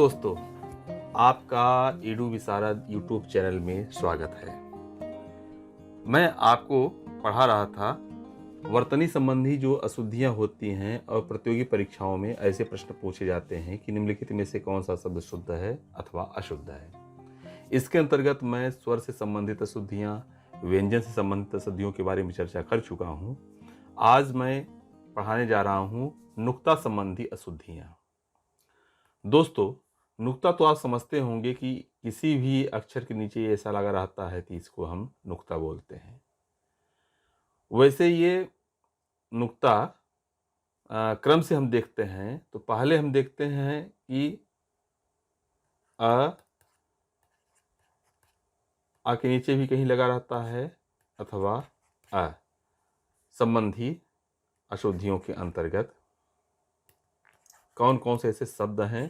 दोस्तों, आपका ईडू विशारद YouTube channel में स्वागत है। मैं आपको पढ़ा रहा था वर्तनी संबंधी जो अशुद्धियां होती हैं और प्रतियोगी परीक्षाओं में ऐसे प्रश्न पूछे जाते हैं कि निम्नलिखित में से कौन सा शब्द शुद्ध है अथवा अशुद्ध है। इसके अंतर्गत मैं स्वर से संबंधित अशुद्धियां, व्यंजन से संबंधित अशुद्धियों के बारे में चर्चा कर चुका हूं। आज मैं पढ़ाने जा रहा हूं नुक्ता संबंधी अशुद्धियां। दोस्तों, नुक्ता तो आप समझते होंगे कि किसी भी अक्षर के नीचे ऐसा लगा रहता है कि इसको हम नुक्ता बोलते हैं। वैसे ये नुक्ता क्रम से हम देखते हैं तो पहले हम देखते हैं कि आ के नीचे भी कहीं लगा रहता है अथवा अ संबंधी अशुद्धियों के अंतर्गत कौन कौन से ऐसे शब्द हैं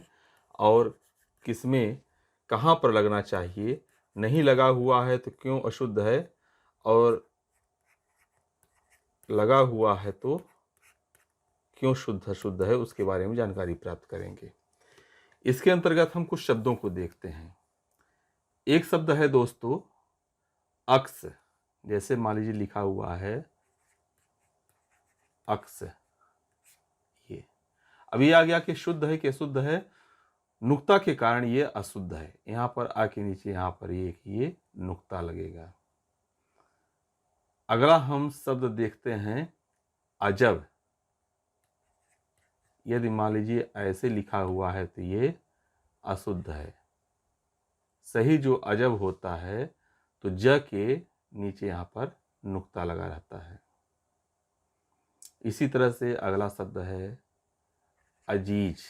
और किसमें कहाँ पर लगना चाहिए, नहीं लगा हुआ है तो क्यों अशुद्ध है और लगा हुआ है तो क्यों शुद्ध अशुद्ध है, उसके बारे में जानकारी प्राप्त करेंगे। इसके अंतर्गत हम कुछ शब्दों को देखते हैं। एक शब्द है दोस्तों अक्स। जैसे मान लीजिए लिखा हुआ है अक्स, ये अब ये आ गया कि शुद्ध है कि अशुद्ध है। नुक्ता के कारण ये अशुद्ध है। यहां पर आ के नीचे यहां पर ये नुक्ता लगेगा। अगला हम शब्द देखते हैं अजब। यदि मान लीजिए ऐसे लिखा हुआ है तो ये अशुद्ध है। सही जो अजब होता है तो ज के नीचे यहां पर नुक्ता लगा रहता है। इसी तरह से अगला शब्द है अजीज।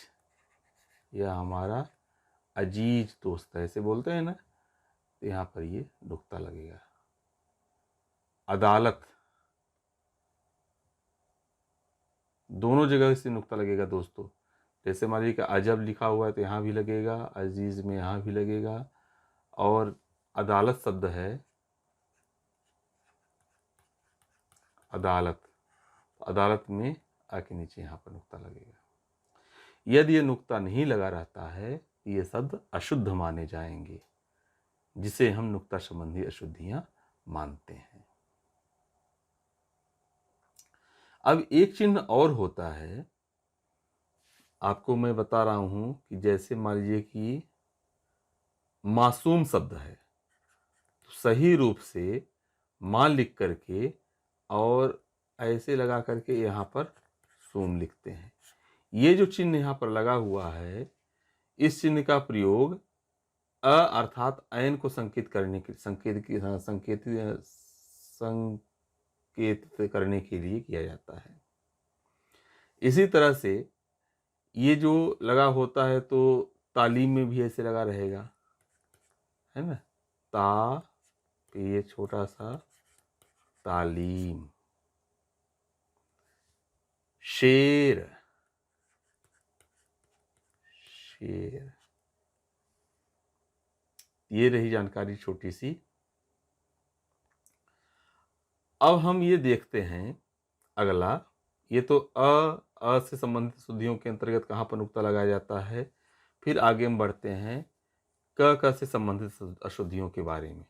यह हमारा अजीज दोस्त है, ऐसे बोलते हैं ना, तो यहां पर ये नुक्ता लगेगा। अदालत, दोनों जगह इसे नुक्ता लगेगा दोस्तों। जैसे मान लीजिए कि अजब लिखा हुआ है तो यहाँ भी लगेगा, अजीज में यहाँ भी लगेगा। और अदालत शब्द है अदालत, अदालत में आके नीचे यहाँ पर नुक्ता लगेगा। यदि ये नुक्ता नहीं लगा रहता है तो ये शब्द अशुद्ध माने जाएंगे, जिसे हम नुक्ता संबंधी अशुद्धियां मानते हैं। अब एक चिन्ह और होता है, आपको मैं बता रहा हूं कि जैसे मान लीजिए कि मासूम शब्द है तो सही रूप से मां लिख करके और ऐसे लगा करके यहाँ पर सूम लिखते हैं। ये जो चिन्ह यहाँ पर लगा हुआ है, इस चिन्ह का प्रयोग अ अर्थात ऐन को संकेत करने के संकेत करने के लिए किया जाता है। इसी तरह से ये जो लगा होता है तो तालीम में भी ऐसे लगा रहेगा, है ना। ता पे ये छोटा सा तालीम। शेर, शेर, ये रही जानकारी छोटी सी। अब हम ये देखते हैं अगला, ये तो अ से संबंधित शुद्धियों के अंतर्गत कहाँ पर नुक्ता लगाया जाता है। फिर आगे हम बढ़ते हैं क से संबंधित अशुद्धियों के बारे में।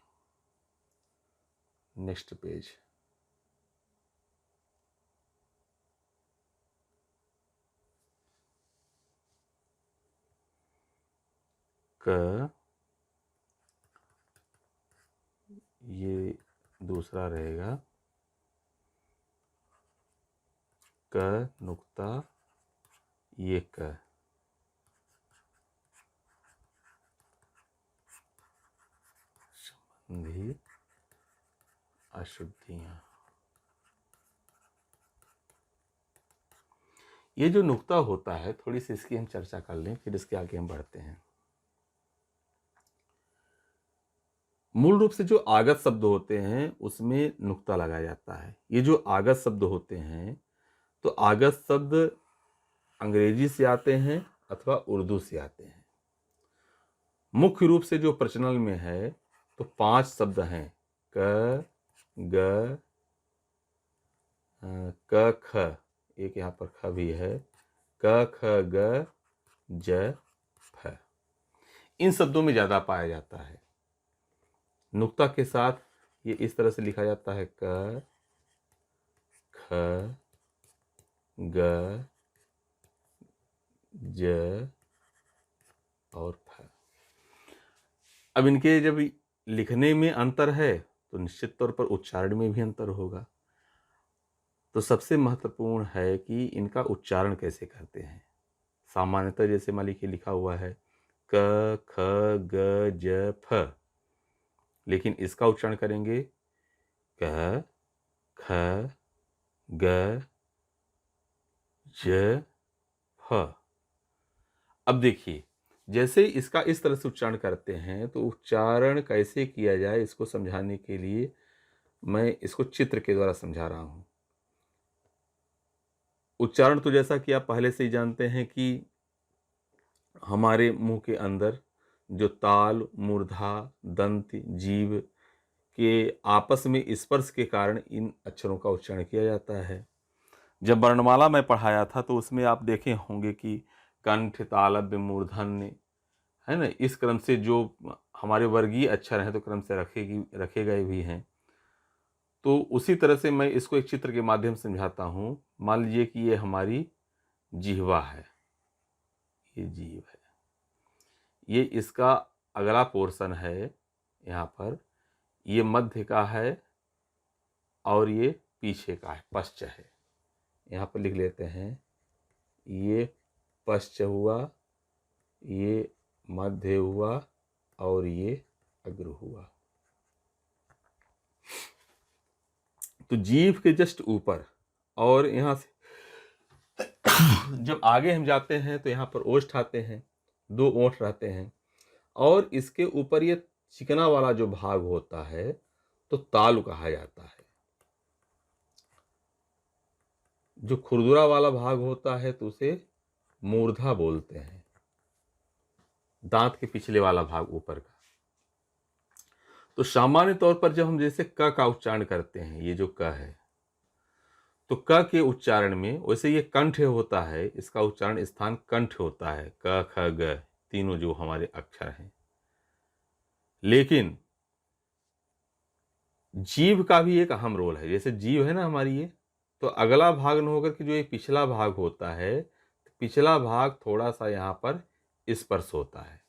Next page. क, ये दूसरा रहेगा, क नुक्ता ये क। संबंधी अशुद्धियां, ये जो नुक्ता होता है थोड़ी सी इसकी हम चर्चा कर लें, फिर इसके आगे हम बढ़ते हैं। मूल रूप से जो आगत शब्द होते हैं उसमें नुक्ता लगाया जाता है। ये जो आगत शब्द होते हैं तो आगत शब्द अंग्रेजी से आते हैं अथवा उर्दू से आते हैं। मुख्य रूप से जो प्रचलन में है तो 5 शब्द हैं, क, ग, क, ख, एक यहाँ पर ख भी है, क, ख, ग, ज, फ। इन शब्दों में ज़्यादा पाया जाता है। नुक्ता के साथ ये इस तरह से लिखा जाता है क, ख, ग, ज और फ। अब इनके जब लिखने में अंतर है तो निश्चित तौर पर उच्चारण में भी अंतर होगा। तो सबसे महत्वपूर्ण है कि इनका उच्चारण कैसे करते हैं। सामान्यतः जैसे मान लीजिए लिखा हुआ है क, ख, ग, ज, फ, लेकिन इसका उच्चारण करेंगे क, ख, ग, ज, फ। अब देखिए जैसे इसका इस तरह से उच्चारण करते हैं तो उच्चारण कैसे किया जाए इसको समझाने के लिए मैं इसको चित्र के द्वारा समझा रहा हूं। उच्चारण तो जैसा कि आप पहले से ही जानते हैं कि हमारे मुंह के अंदर जो ताल, मूर्धा, दंत, जीभ के आपस में स्पर्श के कारण इन अक्षरों का उच्चारण किया जाता है। जब वर्णमाला मैं पढ़ाया था तो उसमें आप देखे होंगे कि कंठ, तालव्य, मूर्धन्य, है ना, इस क्रम से जो हमारे वर्गीय अक्षर हैं तो क्रम से रखे गए भी हैं। तो उसी तरह से मैं इसको एक चित्र के माध्यम से समझाता हूँ। मान लीजिए कि ये हमारी जिह्वा है, ये जीभ है, ये इसका अगला पोर्शन है यहाँ पर, ये मध्य का है और ये पीछे का है, पश्च है। यहाँ पर लिख लेते हैं ये पश्च हुआ, ये मध्य हुआ और ये अग्र हुआ। तो जीभ के जस्ट ऊपर और यहाँ से जब आगे हम जाते हैं तो यहाँ पर ओष्ठ आते हैं, 2 ओंठ रहते हैं और इसके ऊपर ये चिकना वाला जो भाग होता है तो तालु कहा जाता है। जो खुरदुरा वाला भाग होता है तो उसे मूर्धा बोलते हैं, दांत के पिछले वाला भाग ऊपर का। तो सामान्य तौर पर जब हम जैसे क का उच्चारण करते हैं, ये जो क है, तो क के उच्चारण में वैसे ये कंठ होता है, इसका उच्चारण स्थान कंठ होता है, क ख ग तीनों जो हमारे अक्षर हैं। लेकिन जीभ का भी एक अहम रोल है। जैसे जीभ है ना हमारी ये, तो अगला भाग न होकर के जो ये पिछला भाग होता है, पिछला भाग थोड़ा सा यहाँ पर स्पर्श होता है।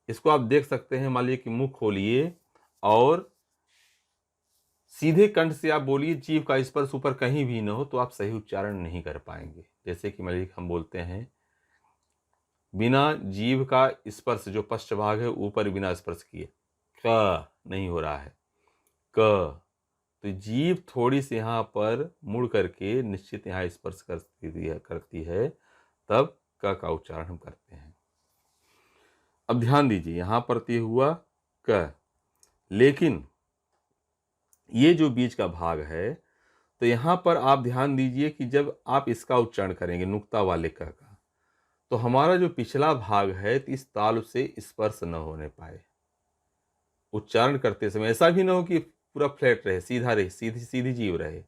इसको आप देख सकते हैं। मान लीजिए कि मुंह खोलिए और सीधे कंठ से आप बोलिए, जीभ का स्पर्श ऊपर कहीं भी न हो, तो आप सही उच्चारण नहीं कर पाएंगे। जैसे कि मान लीजिए हम बोलते हैं बिना जीभ का स्पर्श, जो पश्च भाग है ऊपर बिना स्पर्श किए क नहीं हो रहा है, क, तो जीभ थोड़ी सी यहाँ पर मुड़ करके निश्चित यहाँ स्पर्श करती है, तब क का उच्चारण हम करते हैं। अब ध्यान दीजिए यहाँ पर ये हुआ क, लेकिन ये जो बीच का भाग है तो यहाँ पर आप ध्यान दीजिए कि जब आप इसका उच्चारण करेंगे नुक्ता वाले क का, तो हमारा जो पिछला भाग है तो इस तालु से स्पर्श न होने पाए। उच्चारण करते समय ऐसा भी ना हो कि पूरा फ्लैट रहे, सीधा रहे, सीधी सीधी जीव रहे,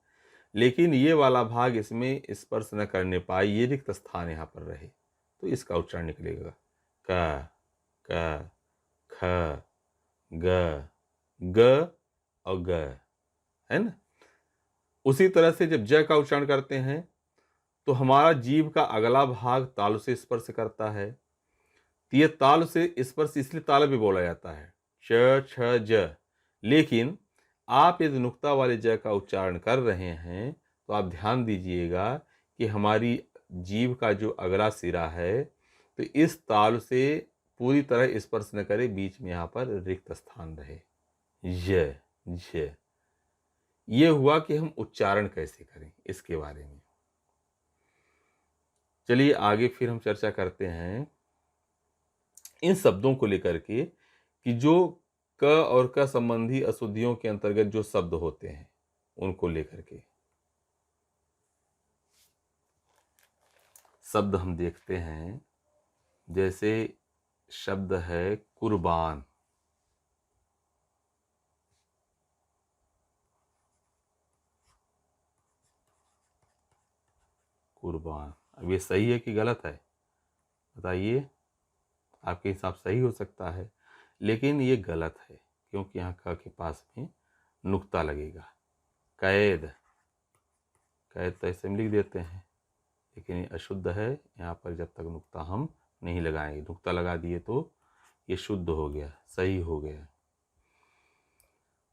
लेकिन ये वाला भाग इसमें स्पर्श न करने पाए, ये रिक्त स्थान यहाँ पर रहे, तो इसका उच्चारण निकलेगा क, क, ख, ग, ग और ग, है ना। उसी तरह से जब ज का उच्चारण करते हैं तो हमारा जीभ का अगला भाग तालु से स्पर्श करता है। तो ये तालु से स्पर्श इसलिए तालु भी बोला जाता है, च छ ज। लेकिन आप यदि नुक्ता वाले ज का उच्चारण कर रहे हैं तो आप ध्यान दीजिएगा कि हमारी जीभ का जो अगला सिरा है तो इस तालु से पूरी तरह स्पर्श न करे, बीच में यहाँ पर रिक्त स्थान रहे, य ज। ये हुआ कि हम उच्चारण कैसे करें इसके बारे में। चलिए आगे फिर हम चर्चा करते हैं इन शब्दों को लेकर के कि जो क और क संबंधी अशुद्धियों के अंतर्गत जो शब्द होते हैं उनको लेकर के शब्द हम देखते हैं। जैसे शब्द है कुर्बान, कुर्बान। अब ये सही है कि गलत है, बताइए। आपके हिसाब सही हो सकता है, लेकिन ये गलत है, क्योंकि यहाँ क के पास में नुक्ता लगेगा। कैद, कैद तो ऐसे में लिख देते हैं, लेकिन ये अशुद्ध है। यहाँ पर जब तक नुक्ता हम नहीं लगाएंगे, नुक्ता लगा दिए तो ये शुद्ध हो गया, सही हो गया।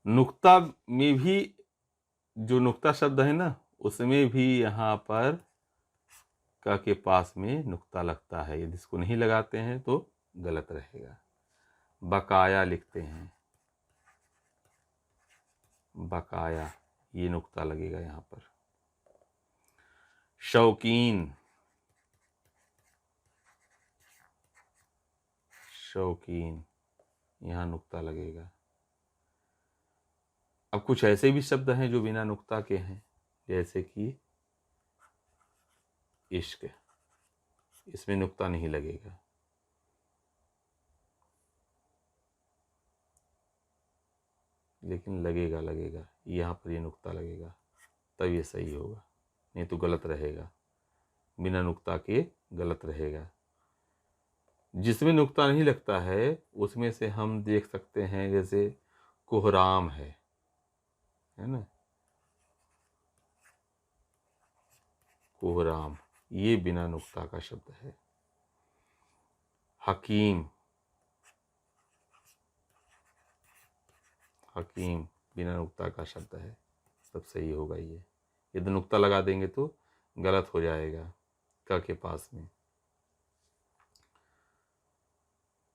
नुक्ता में भी जो नुक्ता शब्द है ना, उसमें भी यहाँ पर क के पास में नुक्ता लगता है। यदि इसको नहीं लगाते हैं तो गलत रहेगा। बकाया लिखते हैं, बकाया, ये नुक्ता लगेगा यहाँ पर। शौकीन, शौकीन, यहाँ नुक्ता लगेगा। अब कुछ ऐसे भी शब्द हैं जो बिना नुक्ता के हैं, जैसे कि इश्क, इसमें नुक्ता नहीं लगेगा। लेकिन लगेगा, लगेगा, यहाँ पर ये नुक्ता लगेगा, तब ये सही होगा, नहीं तो गलत रहेगा। बिना नुक्ता के गलत रहेगा। जिसमें नुक्ता नहीं लगता है उसमें से हम देख सकते हैं, जैसे कोहराम है ना, कोहराम, ये बिना नुक्ता का शब्द है। हकीम, हकीम बिना नुक्ता का शब्द है, तब सही होगा ये। यदि नुक्ता लगा देंगे तो गलत हो जाएगा क के पास में।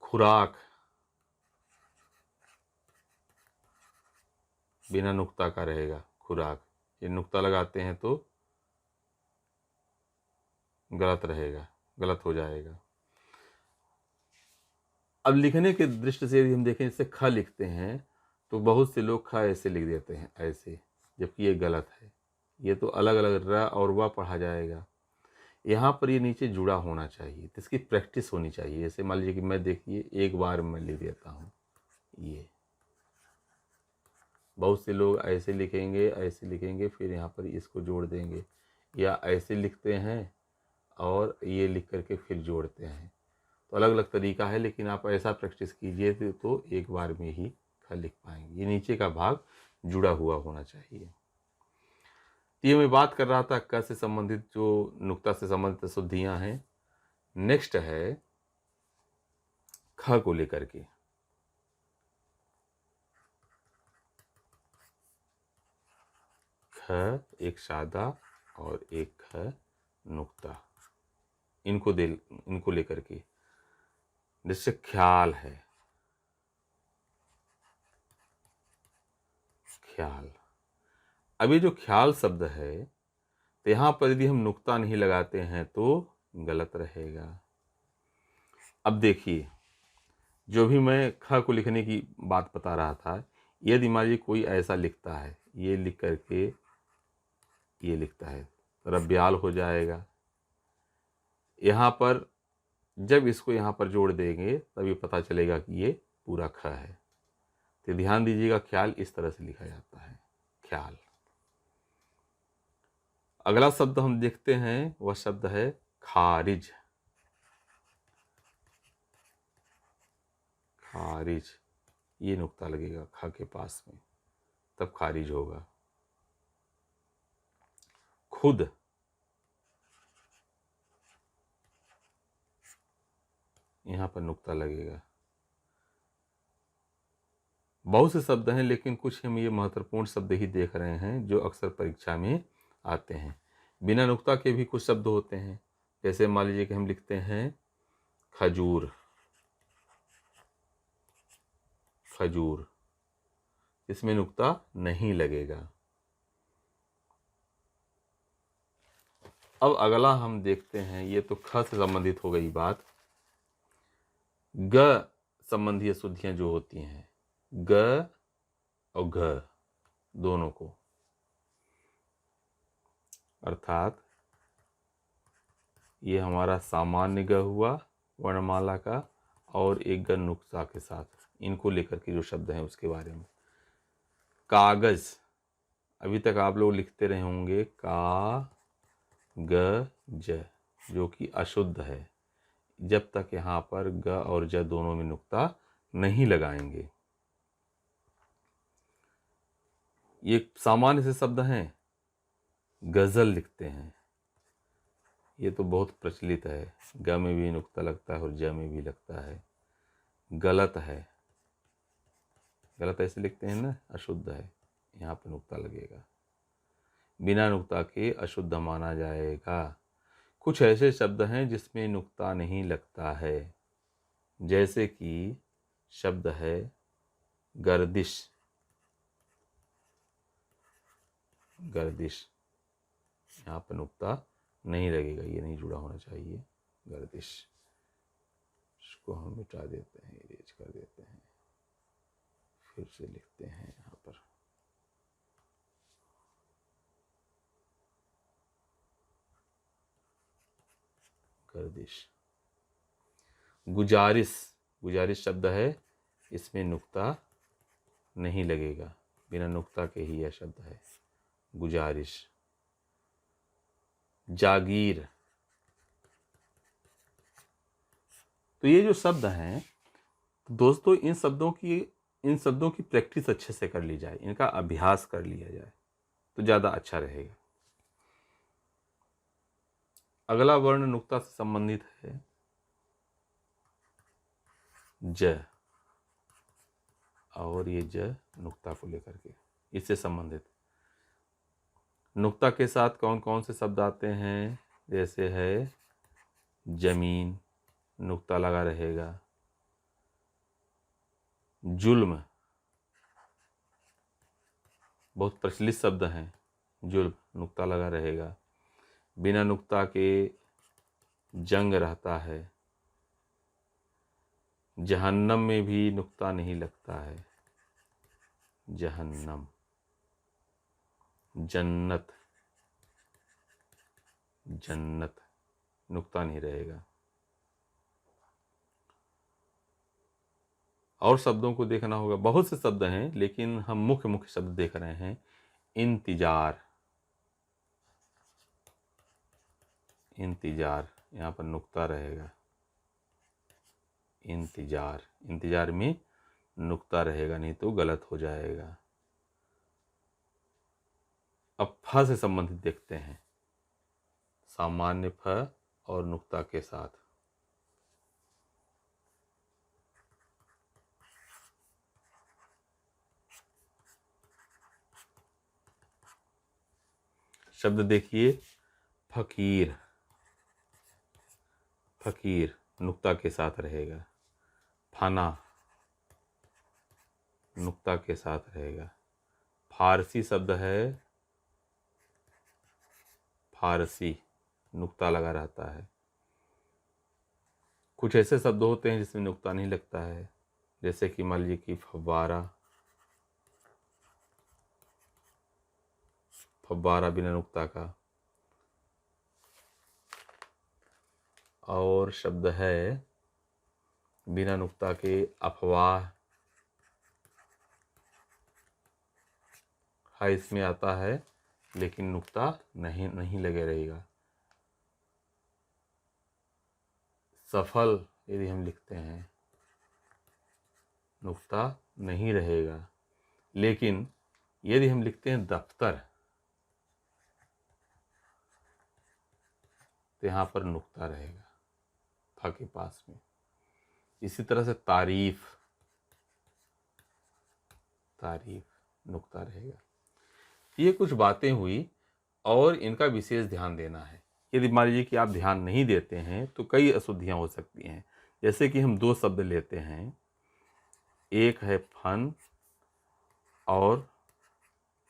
खुराक, बिना नुक्ता का रहेगा खुराक, ये नुक्ता लगाते हैं तो गलत रहेगा, गलत हो जाएगा। अब लिखने के दृष्टि से यदि हम देखें, जैसे ख लिखते हैं तो बहुत से लोग ख ऐसे लिख देते हैं, ऐसे, जबकि ये गलत है। ये तो अलग अलग र और व पढ़ा जाएगा। यहाँ पर ये नीचे जुड़ा होना चाहिए, तो इसकी प्रैक्टिस होनी चाहिए। जैसे मान लीजिए कि मैं, देखिए एक बार मैं लिख देता हूँ, ये बहुत से लोग ऐसे लिखेंगे, ऐसे लिखेंगे, फिर यहाँ पर इसको जोड़ देंगे, या ऐसे लिखते हैं और ये लिख करके फिर जोड़ते हैं। तो अलग अलग तरीका है, लेकिन आप ऐसा प्रैक्टिस कीजिए तो एक बार में ही ख लिख पाएंगे। ये नीचे का भाग जुड़ा हुआ होना चाहिए। ये मैं बात कर रहा था क से संबंधित, जो नुक्ता से संबंधित शुद्धियाँ हैं। नेक्स्ट है ख को लेकर के। ख एक सादा और एक ख नुक्ता, इनको लेकर के, जैसे ख्याल है, ख्याल। अब ये जो ख्याल शब्द है, तो यहाँ पर यदि हम नुक्ता नहीं लगाते हैं तो गलत रहेगा। अब देखिए, जो भी मैं ख को लिखने की बात बता रहा था, यदि मान लीजिए कोई ऐसा लिखता है, ये लिख करके ये लिखता है, रब्याल हो जाएगा। यहाँ पर जब इसको यहाँ पर जोड़ देंगे तभी पता चलेगा कि ये पूरा ख है। तो ध्यान दीजिएगा, ख्याल इस तरह से लिखा जाता है, ख्याल। अगला शब्द हम देखते हैं, वह शब्द है खारिज। खारिज, ये नुक्ता लगेगा ख के पास में, तब खारिज होगा। खुद, यहाँ पर नुक्ता लगेगा। बहुत से शब्द हैं, लेकिन कुछ हम ये महत्वपूर्ण शब्द ही देख रहे हैं जो अक्सर परीक्षा में आते हैं। बिना नुक्ता के भी कुछ शब्द होते हैं, जैसे मान लीजिए कि हम लिखते हैं खजूर, खजूर, इसमें नुक्ता नहीं लगेगा। अब अगला हम देखते हैं, ये तो ख से संबंधित हो गई बात। ग संबंधी अशुद्धियां जो होती हैं, ग और घ दोनों को, अर्थात ये हमारा सामान्य ग हुआ वर्णमाला का, और एक ग नुक्ता के साथ, इनको लेकर के जो शब्द हैं उसके बारे में। कागज, अभी तक आप लोग लिखते रहे होंगे का ग ज, जो कि अशुद्ध है। जब तक यहाँ पर ग और ज दोनों में नुक्ता नहीं लगाएंगे। ये सामान्य से शब्द हैं। गज़ल लिखते हैं, ये तो बहुत प्रचलित है। ग में भी नुक्ता लगता है और ज में भी लगता है। गलत है, गलत ऐसे लिखते हैं ना, अशुद्ध है, यहाँ पर नुक्ता लगेगा। बिना नुक्ता के अशुद्ध माना जाएगा। कुछ ऐसे शब्द हैं जिसमें नुक्ता नहीं लगता है, जैसे कि शब्द है गर्दिश। गर्दिश, यहाँ पर नुक्ता नहीं लगेगा, ये नहीं जुड़ा होना चाहिए। गर्दिश, इसको हम मिटा देते हैं, इरेज कर देते हैं, फिर से लिखते हैं यहाँ पर। गर्दिश। गुजारिश, गुजारिश शब्द है, इसमें नुक्ता नहीं लगेगा, बिना नुक्ता के ही यह शब्द है, गुजारिश। जागीर। तो ये जो शब्द हैं, तो दोस्तों इन शब्दों की प्रैक्टिस अच्छे से कर ली जाए, इनका अभ्यास कर लिया जाए तो ज़्यादा अच्छा रहेगा। अगला वर्ण नुक्ता से संबंधित है ज, और ये ज नुक्ता को लेकर के इससे संबंधित। नुक्ता के साथ कौन कौन से शब्द आते हैं, जैसे है जमीन, नुक्ता लगा रहेगा। जुल्म, बहुत प्रचलित शब्द हैं, जुल्म, नुक्ता लगा रहेगा। बिना नुक्ता के जंग रहता है। जहन्नम में भी नुक्ता नहीं लगता है, जहन्नम। जन्नत, जन्नत, नुक्ता नहीं रहेगा। और शब्दों को देखना होगा, बहुत से शब्द हैं लेकिन हम मुख्य मुख्य शब्द देख रहे हैं। इंतजार, इंतजार, यहाँ पर नुक्ता रहेगा। इंतजार, इंतजार में नुक्ता रहेगा, नहीं तो गलत हो जाएगा। अब फ से संबंधित देखते हैं, सामान्य फ और नुक्ता के साथ। शब्द देखिए, फकीर, फकीर नुक्ता के साथ रहेगा। फना, नुक्ता के साथ रहेगा। फारसी शब्द है, फारसी, नुक्ता लगा रहता है। कुछ ऐसे शब्द होते हैं जिसमें नुक्ता नहीं लगता है, जैसे कि मान लीजिए कि फव्वारा, फव्वारा बिना नुक्ता का। और शब्द है बिना नुक्ता के अफवाह, हाँ इसमें आता है लेकिन नुक्ता नहीं लगे रहेगा। सफल यदि हम लिखते हैं, नुक्ता नहीं रहेगा, लेकिन यदि हम लिखते हैं दफ्तर, तो यहाँ पर नुक्ता रहेगा फा के पास में। इसी तरह से तारीफ, तारीफ, नुक्ता रहेगा। ये कुछ बातें हुई और इनका विशेष ध्यान देना है। यदि मान लीजिए कि आप ध्यान नहीं देते हैं तो कई अशुद्धियाँ हो सकती हैं। जैसे कि हम दो शब्द लेते हैं, एक है फन और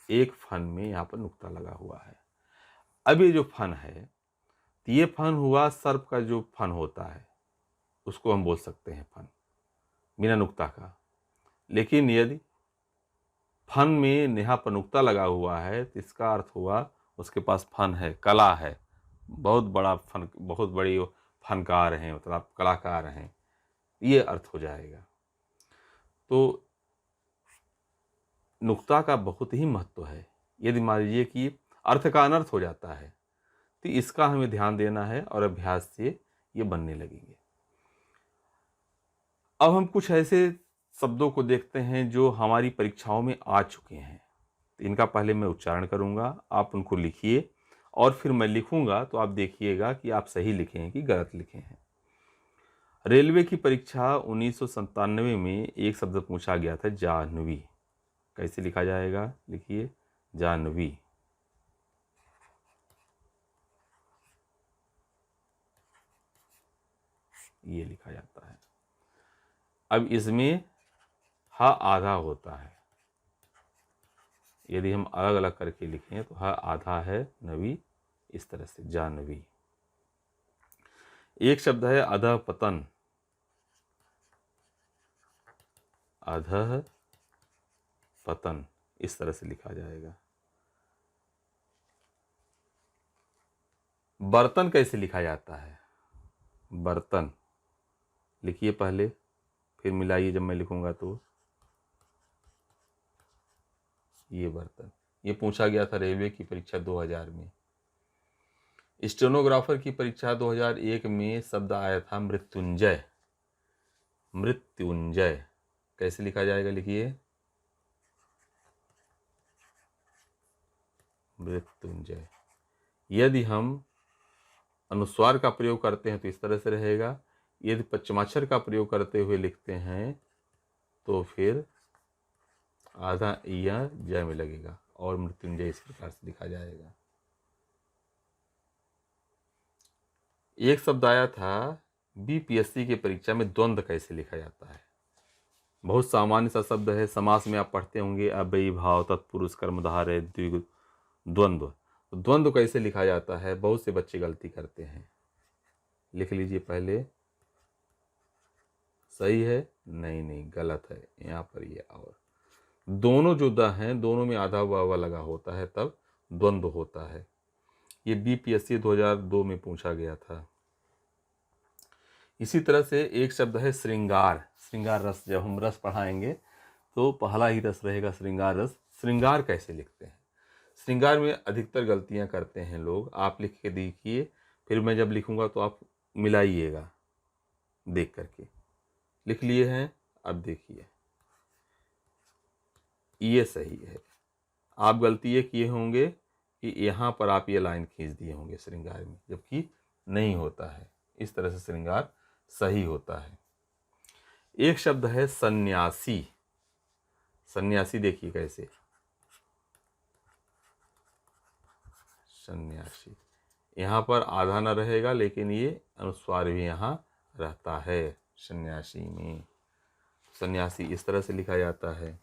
एक फन में यहाँ पर नुक्ता लगा हुआ है। अब ये जो फन है, तो ये फन हुआ सर्प का जो फन होता है, उसको हम बोल सकते हैं फन, बिना नुक्ता का। लेकिन यदि फन में यहाँ पर नुक्ता लगा हुआ है तो इसका अर्थ हुआ उसके पास फन है, कला है, बहुत बड़ा फन, बहुत बड़ी फनकार हैं, मतलब कलाकार हैं, ये अर्थ हो जाएगा। तो नुक्ता का बहुत ही महत्व है। यदि मान लीजिए कि अर्थ का अनर्थ हो जाता है तो इसका हमें ध्यान देना है और अभ्यास से ये बनने लगेंगे। अब हम कुछ ऐसे शब्दों को देखते हैं जो हमारी परीक्षाओं में आ चुके हैं। तो इनका पहले मैं उच्चारण करूंगा, आप उनको लिखिए और फिर मैं लिखूंगा तो आप देखिएगा कि आप सही लिखे हैं कि गलत लिखे हैं। रेलवे की परीक्षा 1997 में एक शब्द पूछा गया था, जाह्नवी। कैसे लिखा जाएगा? लिखिए, जाह्नवी। ये लिखा जाता है। अब इसमें ह आधा होता है, यदि हम अलग अलग करके लिखें तो ह आधा है, नवी, इस तरह से जाह्नवी। एक शब्द है अधः पतन, अधः पतन, इस तरह से लिखा जाएगा। बर्तन कैसे लिखा जाता है? बर्तन लिखिए पहले, फिर मिलाइए जब मैं लिखूंगा तो। ये बर्तन, ये पूछा गया था रेलवे की परीक्षा 2000 में। स्टेनोग्राफर की परीक्षा 2001 में शब्द आया था मृत्युंजय। मृत्युंजय कैसे लिखा जाएगा? लिखिए, मृत्युंजय। यदि हम अनुस्वार का प्रयोग करते हैं तो इस तरह से रहेगा, यदि पश्चिमाक्षर का प्रयोग करते हुए लिखते हैं तो फिर आधा या जय में लगेगा और मृत्युंजय इस प्रकार से लिखा जाएगा। एक शब्द आया था बीपीएससी की परीक्षा में, द्वंद्व कैसे लिखा जाता है? बहुत सामान्य सा शब्द है, समास में आप पढ़ते होंगे, अव्ययी भाव, तत्पुरुष, कर्मधारय, द्विगु, द्वंद्व। तो द्वंद्व कैसे लिखा जाता है? बहुत से बच्चे गलती करते हैं। लिख लीजिए पहले। सही है? नहीं नहीं, गलत है। यहाँ पर ये और दोनों जो द हैं, दोनों में आधा वावा लगा होता है, तब द्वंद्व होता है। ये बीपीएससी 2002 में पूछा गया था। इसी तरह से एक शब्द है श्रृंगार। श्रृंगार रस, जब हम रस पढ़ाएंगे तो पहला ही रस रहेगा श्रृंगार रस। श्रृंगार कैसे लिखते हैं? श्रृंगार में अधिकतर गलतियां करते हैं लोग। आप लिख के देखिए, फिर मैं जब लिखूंगा तो आप मिलाइएगा देख करके। लिख लिए हैं? अब देखिए, ये सही है। आप गलती ये किए होंगे कि यहाँ पर आप ये लाइन खींच दिए होंगे श्रृंगार में, जबकि नहीं होता है। इस तरह से श्रृंगार सही होता है। एक शब्द है सन्यासी। सन्यासी देखिए कैसे, सन्यासी। यहाँ पर आधा न रहेगा, लेकिन ये अनुस्वार भी यहाँ रहता है सन्यासी में। सन्यासी इस तरह से लिखा जाता है।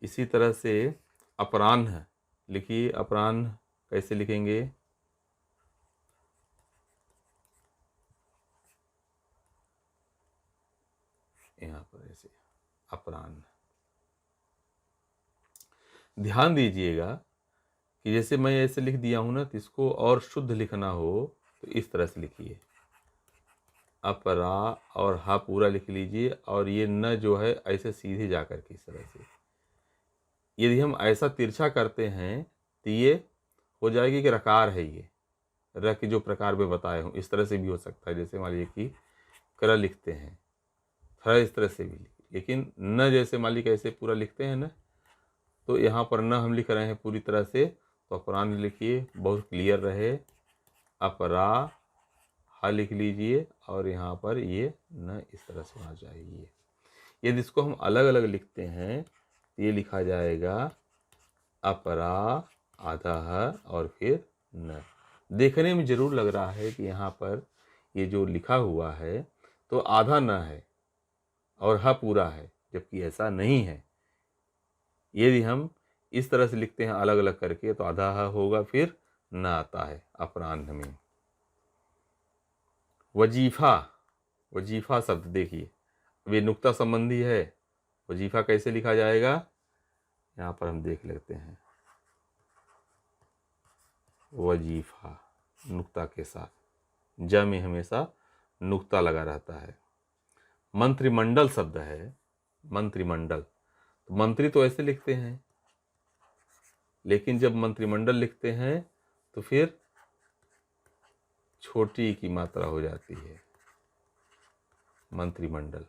इसी तरह से अपराह्न लिखिए। अपराह्न कैसे लिखेंगे? यहाँ पर ऐसे, अपराह्न। ध्यान दीजिएगा कि जैसे मैं ऐसे लिख दिया हूं ना, तो इसको और शुद्ध लिखना हो तो इस तरह से लिखिए, अपरा और हा पूरा लिख लीजिए, और ये न जो है ऐसे सीधे जा कर के इस तरह से। यदि हम ऐसा तिरछा करते हैं तो ये हो जाएगी कि रकार है। ये र के जो प्रकार में बताए हूँ इस तरह से भी हो सकता है। जैसे मान लीजिए कि कर लिखते हैं, थ इस तरह से भी, लेकिन न जैसे मान लीजिए कैसे पूरा लिखते हैं ना, तो यहाँ पर न हम लिख रहे हैं पूरी तरह से, तो अपराह्न लिखिए, बहुत क्लियर रहे। अपरा हा लिख लीजिए, और यहाँ पर ये न इस तरह से आ जाएगी। यदि इसको हम अलग अलग लिखते हैं तो ये लिखा जाएगा अपरा, आधा ह और फिर न। देखने में जरूर लग रहा है कि यहाँ पर ये जो लिखा हुआ है तो आधा न है और ह पूरा है, जबकि ऐसा नहीं है। यदि हम इस तरह से लिखते हैं अलग अलग करके तो आधा ह होगा, फिर न आता है अपराह्न में। वजीफा, वजीफा शब्द देखिए, वे नुक्ता संबंधी है। वजीफा कैसे लिखा जाएगा? यहाँ पर हम देख लेते हैं। वजीफा नुक्ता के साथ, ज में हमेशा नुक्ता लगा रहता है। मंत्रिमंडल शब्द है, मंत्रिमंडल। तो मंत्री तो ऐसे लिखते हैं, लेकिन जब मंत्रिमंडल लिखते हैं तो फिर छोटी की मात्रा हो जाती है। मंत्रिमंडल।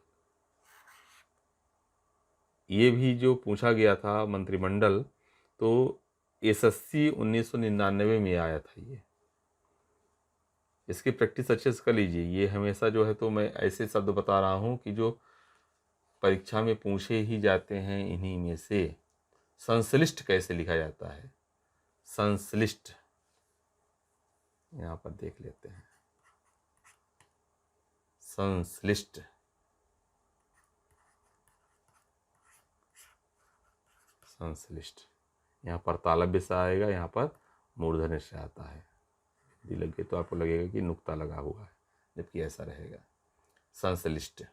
ये भी जो पूछा गया था मंत्रिमंडल, तो एसएससी 1999 में आया था। ये इसकी प्रैक्टिस अच्छे से कर लीजिए। ये हमेशा जो है, तो मैं ऐसे शब्द बता रहा हूँ कि जो परीक्षा में पूछे ही जाते हैं। इन्हीं में से संश्लिष्ट कैसे लिखा जाता है, संश्लिष्ट यहाँ पर देख लेते हैं। संश्लिष्ट, संश्लिष्ट, यहाँ पर तालव्य से आएगा, यहाँ पर मूर्धन्य से आता है। यदि लगे तो आपको लगेगा कि नुक्ता लगा हुआ है, जबकि ऐसा रहेगा संश्लिष्ट।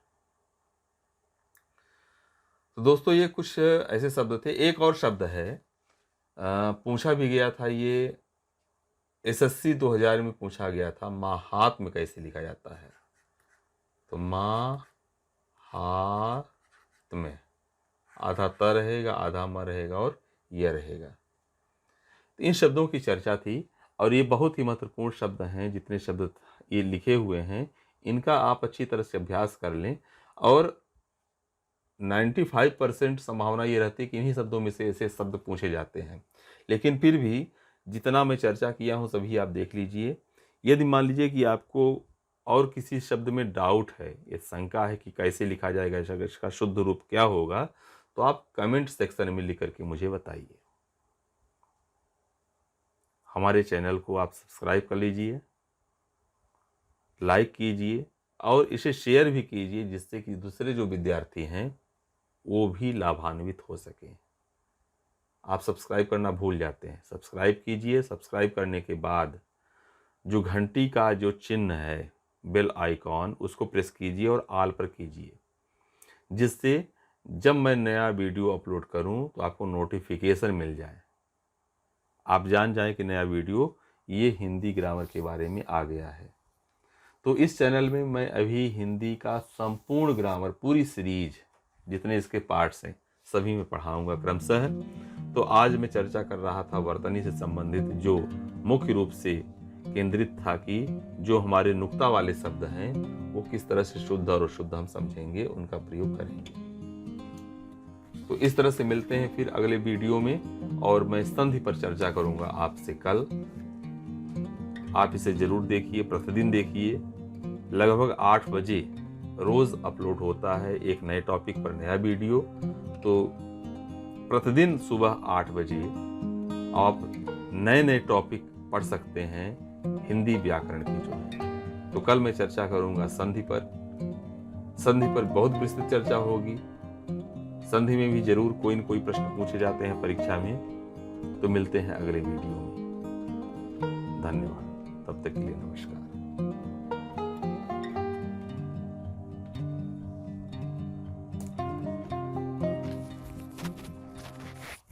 तो दोस्तों ये कुछ ऐसे शब्द थे। एक और शब्द है, पूछा भी गया था, ये एसएससी 2000 में पूछा गया था, माहात्म्य कैसे लिखा जाता है। तो माहात्म्य, आधा त रहेगा, आधा म रहेगा और यह रहेगा। तो इन शब्दों की चर्चा थी और ये बहुत ही महत्वपूर्ण शब्द हैं। जितने शब्द ये लिखे हुए हैं इनका आप अच्छी तरह से अभ्यास कर लें और 95% संभावना ये रहती है कि इन्हीं शब्दों में से ऐसे शब्द पूछे जाते हैं। लेकिन फिर भी जितना मैं चर्चा किया हूँ सभी आप देख लीजिए। यदि मान लीजिए कि आपको और किसी शब्द में डाउट है, ये शंका है कि कैसे लिखा जाएगा, इसका शुद्ध रूप क्या होगा, तो आप कमेंट सेक्शन में लिख करके मुझे बताइए। हमारे चैनल को आप सब्सक्राइब कर लीजिए, लाइक कीजिए और इसे शेयर भी कीजिए, जिससे कि दूसरे जो विद्यार्थी हैं वो भी लाभान्वित हो सकें। आप सब्सक्राइब करना भूल जाते हैं, सब्सक्राइब कीजिए। सब्सक्राइब करने के बाद जो घंटी का जो चिन्ह है, बेल आइकॉन, उसको प्रेस कीजिए और ऑल पर कीजिए, जिससे जब मैं नया वीडियो अपलोड करूं तो आपको नोटिफिकेशन मिल जाए, आप जान जाएं कि नया वीडियो ये हिंदी ग्रामर के बारे में आ गया है। तो इस चैनल में मैं अभी हिंदी का संपूर्ण ग्रामर, पूरी सीरीज, जितने इसके पार्ट्स हैं सभी में पढ़ाऊंगा क्रमशः। तो आज मैं चर्चा कर रहा था वर्तनी से संबंधित, जो मुख्य रूप से केंद्रित था कि जो हमारे नुक्ता वाले शब्द हैं वो किस तरह से शुद्ध और अशुद्ध हम समझेंगे, उनका प्रयोग करेंगे। तो इस तरह से मिलते हैं फिर अगले वीडियो में और मैं संधि पर चर्चा करूंगा आपसे कल। आप इसे जरूर देखिए, प्रतिदिन देखिए। लगभग 8 बजे रोज अपलोड होता है एक नए टॉपिक पर नया वीडियो। तो प्रतिदिन सुबह 8 बजे आप नए नए टॉपिक पढ़ सकते हैं हिंदी व्याकरण की जो है। तो कल मैं चर्चा करूंगा संधि पर। संधि पर बहुत विस्तृत चर्चा होगी। संधि में भी जरूर कोई न कोई प्रश्न पूछे जाते हैं परीक्षा में। तो मिलते हैं अगले वीडियो में। धन्यवाद, तब तक के लिए नमस्कार।